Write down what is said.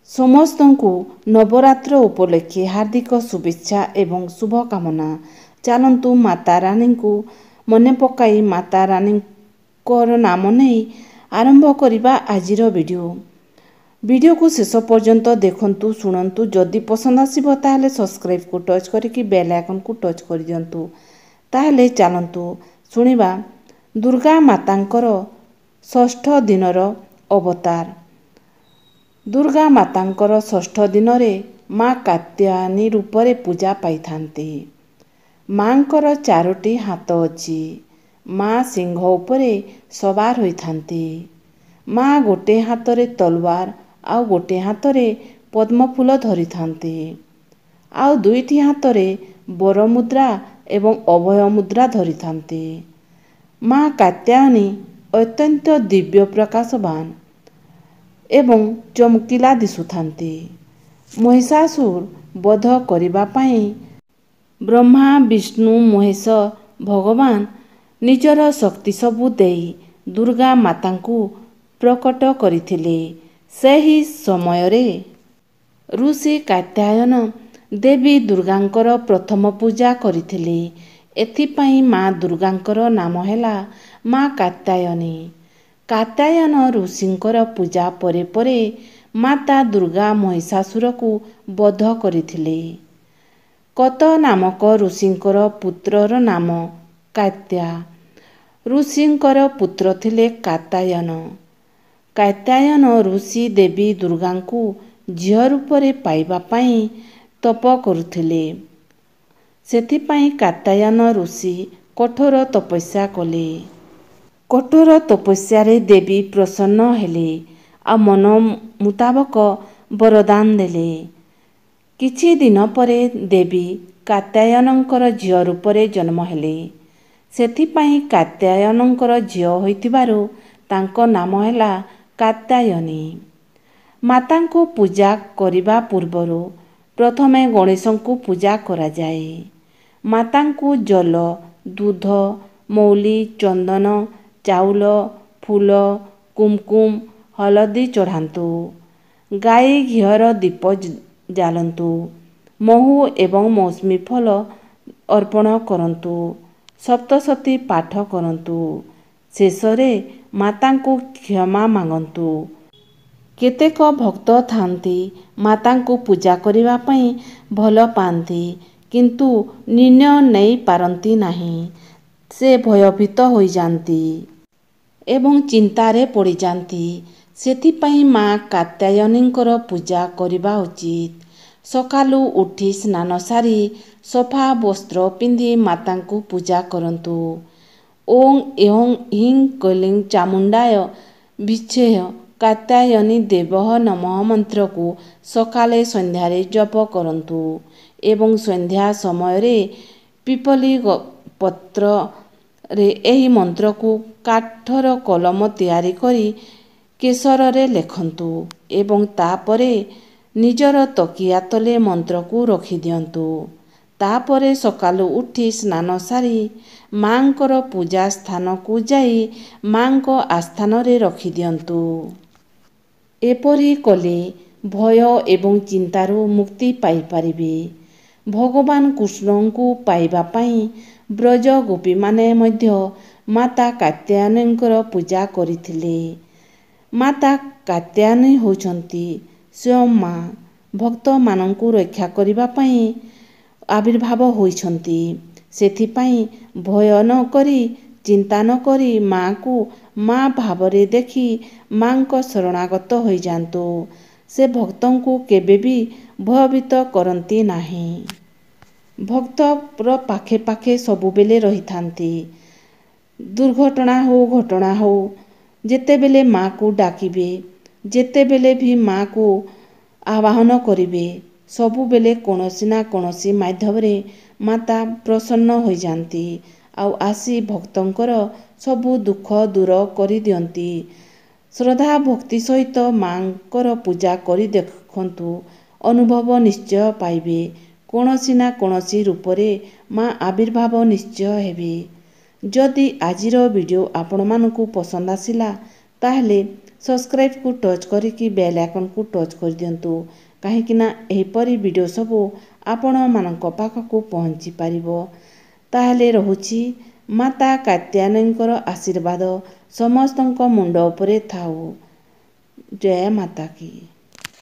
ସମସ୍ତଙ୍କୁ ନବରାତ୍ର ଉପଲକ୍ଷେ ହାର୍ଦ୍ଦିକ ଶୁଭେଚ୍ଛା ଏବଂ ଶୁଭକାମନା। ଚାଲନ୍ତୁ ମାତା ରାଣୀଙ୍କୁ ମନେ ପକାଇ ମାତା ରାଣୀଙ୍କର ନାମ ନେଇ ଆରମ୍ଭ କରିବା ଆଜିର ଭିଡ଼ିଓ। ଭିଡ଼ିଓକୁ ଶେଷ ପର୍ଯ୍ୟନ୍ତ ଦେଖନ୍ତୁ, ଶୁଣନ୍ତୁ। ଯଦି ପସନ୍ଦ ଆସିବ ତାହେଲେ ସବସ୍କ୍ରାଇବ୍କୁ ଟଚ୍ କରିକି ବେଲ୍ ଆଇକନ୍କୁ ଟଚ୍ କରିଦିଅନ୍ତୁ। ତାହେଲେ ଚାଲନ୍ତୁ ଶୁଣିବା ଦୁର୍ଗା ମାତାଙ୍କର ଷଷ୍ଠ ଦିନର ଅବତାର। ଦୁର୍ଗା ମାତାଙ୍କର ଷଷ୍ଠ ଦିନରେ ମା କାତ୍ୟାୟନୀ ରୂପରେ ପୂଜା ପାଇଥାନ୍ତି। ମାଙ୍କର 4ଟି ହାତ ଅଛି। ମା ସିଂହ ଉପରେ ସବାର ହୋଇଥାନ୍ତି। ମା ଗୋଟିଏ ହାତରେ ତଲୱାର ଆଉ ଗୋଟିଏ ହାତରେ ପଦ୍ମଫୁଲ ଧରିଥାନ୍ତି। ଆଉ 2ଟି ହାତରେ ବରମୁଦ୍ରା ଏବଂ ଅଭୟ ମୁଦ୍ରା ଧରିଥାନ୍ତି। ମା କାତ୍ୟାୟନୀ ଅତ୍ୟନ୍ତ ଦିବ୍ୟ ପ୍ରକାଶବାନ ଏବଂ ଚମକିଲା ଦିଶୁଥାନ୍ତି। ମହିଷାସୁର ବଧ କରିବା ପାଇଁ ବ୍ରହ୍ମା, ବିଷ୍ଣୁ, ମହେଶ ଭଗବାନ ନିଜର ଶକ୍ତି ସବୁ ଦେଇ ଦୁର୍ଗା ମାତାଙ୍କୁ ପ୍ରକଟ କରିଥିଲେ। ସେହି ସମୟରେ ଋଷି କାତ୍ୟାୟନ ଦେବୀ ଦୁର୍ଗାଙ୍କର ପ୍ରଥମ ପୂଜା କରିଥିଲେ। ଏଥିପାଇଁ ମା ଦୁର୍ଗାଙ୍କର ନାମ ହେଲା ମା କାତ୍ୟାୟନୀ। କାତ୍ୟାୟନ ଋଷିଙ୍କର ପୂଜା ପରେ ପରେ ମାତା ଦୁର୍ଗା ମହିଷାସୁରକୁ ବଧ କରିଥିଲେ। କତ ନାମକ ଋଷିଙ୍କର ପୁତ୍ରର ନାମ କାତ୍ୟା। ଋଷିଙ୍କର ପୁତ୍ର ଥିଲେ କାତ୍ୟାୟନ। କାତ୍ୟାୟନ ଋଷି ଦେବୀ ଦୁର୍ଗାଙ୍କୁ ଝିଅ ରୂପରେ ପାଇବା ପାଇଁ ତପ କରୁଥିଲେ। ସେଥିପାଇଁ କାତ୍ୟାୟନ ଋଷି କଠୋର ତପସ୍ୟା କଲେ। କଠୋର ତପସ୍ୟାରେ ଦେବୀ ପ୍ରସନ୍ନ ହେଲେ ଆଉ ମନ ମୁତାବକ ବରଦାନ ଦେଲେ। କିଛି ଦିନ ପରେ ଦେବୀ କାତ୍ୟାୟନଙ୍କର ଝିଅ ରୂପରେ ଜନ୍ମ ହେଲେ। ସେଥିପାଇଁ କାତ୍ୟାୟନଙ୍କର ଝିଅ ହୋଇଥିବାରୁ ତାଙ୍କ ନାମ ହେଲା କାତ୍ୟାୟନୀ। ମାତାଙ୍କୁ ପୂଜା କରିବା ପୂର୍ବରୁ ପ୍ରଥମେ ଗଣେଶଙ୍କୁ ପୂଜା କରାଯାଏ। ମାତାଙ୍କୁ ଜଳ, ଦୁଧ, ମୌଲି, ଚନ୍ଦନ, ଚାଉଳ, ଫୁଲ, କୁମକୁମ, ହଳଦୀ ଚଢ଼ାନ୍ତୁ। ଗାଈ ଘିଅର ଦୀପ ଜାଳନ୍ତୁ। ମହୁ ଏବଂ ମୌସୁମୀ ଫଳ ଅର୍ପଣ କରନ୍ତୁ। ସପ୍ତଶତୀ ପାଠ କରନ୍ତୁ। ଶେଷରେ ମାତାଙ୍କୁ କ୍ଷମା ମାଗନ୍ତୁ। କେତେକ ଭକ୍ତ ଥାନ୍ତି ମାତାଙ୍କୁ ପୂଜା କରିବା ପାଇଁ ଭଲ ପାଆନ୍ତି, କିନ୍ତୁ ନିର୍ଣ୍ଣୟ ନେଇ ପାରନ୍ତି ନାହିଁ। ସେ ଭୟଭୀତ ହୋଇଯାନ୍ତି ଏବଂ ଚିନ୍ତାରେ ପଡ଼ିଯାନ୍ତି। ସେଥିପାଇଁ ମା କାତ୍ୟାୟନୀଙ୍କର ପୂଜା କରିବା ଉଚିତ। ସକାଳୁ ଉଠି ସ୍ନାନ ସାରି ସଫା ବସ୍ତ୍ର ପିନ୍ଧି ମାତାଙ୍କୁ ପୂଜା କରନ୍ତୁ। ଓଁ ଐଁ ହ୍ରୀଂ କ୍ଳୀଂ ଚାମୁଣ୍ଡାୟ ବିଦ୍ମହେ କାତ୍ୟାୟନୀ ଦେବୀଃ ନମଃ ମନ୍ତ୍ରକୁ ସକାଳେ ସନ୍ଧ୍ୟାରେ ଜପ କରନ୍ତୁ ଏବଂ ସନ୍ଧ୍ୟା ସମୟରେ ପିପଲି ପତ୍ରରେ ଏହି ମନ୍ତ୍ରକୁ କାଠର କଲମ ତିଆରି କରି କେଶରରେ ଲେଖନ୍ତୁ ଏବଂ ତାପରେ ନିଜର ତକିଆ ତଳେ ମନ୍ତ୍ରକୁ ରଖିଦିଅନ୍ତୁ। ତାପରେ ସକାଳୁ ଉଠି ସ୍ନାନ ସାରି ମାଙ୍କର ପୂଜା ସ୍ଥାନକୁ ଯାଇ ମାଙ୍କ ଆସ୍ଥାନରେ ରଖିଦିଅନ୍ତୁ। ଏପରି କଲେ ଭୟ ଏବଂ ଚିନ୍ତାରୁ ମୁକ୍ତି ପାଇପାରିବେ। ଭଗବାନ କୃଷ୍ଣଙ୍କୁ ପାଇବା ପାଇଁ ବ୍ରଜ ଗୋପୀମାନେ ମଧ୍ୟ ମାତା କାତ୍ୟାୟନୀଙ୍କର ପୂଜା କରିଥିଲେ। ମାତା କାତ୍ୟାୟନୀ ହେଉଛନ୍ତି ସ୍ୱୟଂ ମା। ଭକ୍ତମାନଙ୍କୁ ରକ୍ଷା କରିବା ପାଇଁ ଆବିର୍ଭାବ ହୋଇଛନ୍ତି। ସେଥିପାଇଁ ଭୟ ନ କରି, ଚିନ୍ତା ନ କରି ମାଙ୍କୁ ମା ଭାବରେ ଦେଖି ମାଙ୍କ ଶରଣାଗତ ହୋଇଯାନ୍ତୁ। ସେ ଭକ୍ତଙ୍କୁ କେବେ ବି ଭୟଭୀତ କରନ୍ତି ନାହିଁ। ଭକ୍ତର ପାଖେ ପାଖେ ସବୁବେଳେ ରହିଥାନ୍ତି। ଦୁର୍ଘଟଣା ହେଉ, ଘଟଣା ହେଉ, ଯେତେବେଳେ ମାକୁ ଡାକିବେ, ଯେତେବେଳେ ବି ମାକୁ ଆବାହନ କରିବେ, ସବୁବେଳେ କୌଣସି ନା କୌଣସି ମାଧ୍ୟମରେ ମାତା ପ୍ରସନ୍ନ ହୋଇଯାନ୍ତି ଆଉ ଆସି ଭକ୍ତଙ୍କର ସବୁ ଦୁଃଖ ଦୂର କରିଦିଅନ୍ତି। ଶ୍ରଦ୍ଧା ଭକ୍ତି ସହିତ ମାଙ୍କର ପୂଜା କରି ଦେଖନ୍ତୁ, ଅନୁଭବ ନିଶ୍ଚୟ ପାଇବେ। କୌଣସି ନା କୌଣସି ରୂପରେ ମା ଆବିର୍ଭାବ ନିଶ୍ଚୟ ହେବେ। ଯଦି ଆଜିର ଭିଡ଼ିଓ ଆପଣମାନଙ୍କୁ ପସନ୍ଦ ଆସିଲା ତାହେଲେ ସବସ୍କ୍ରାଇବ୍କୁ ଟଚ୍ କରିକି ବେଲ୍ ଆଇକନ୍କୁ ଟଚ୍ କରିଦିଅନ୍ତୁ, କାହିଁକିନା ଏହିପରି ଭିଡ଼ିଓ ସବୁ ଆପଣମାନଙ୍କ ପାଖକୁ ପହଞ୍ଚି ପାରିବ। ତାହେଲେ ରହୁଛି, ମାତା କାତ୍ୟାୟନୀଙ୍କର ଆଶୀର୍ବାଦ ସମସ୍ତଙ୍କ ମୁଣ୍ଡ ଉପରେ ଥାଉ। ଜୟ ମାତା କି।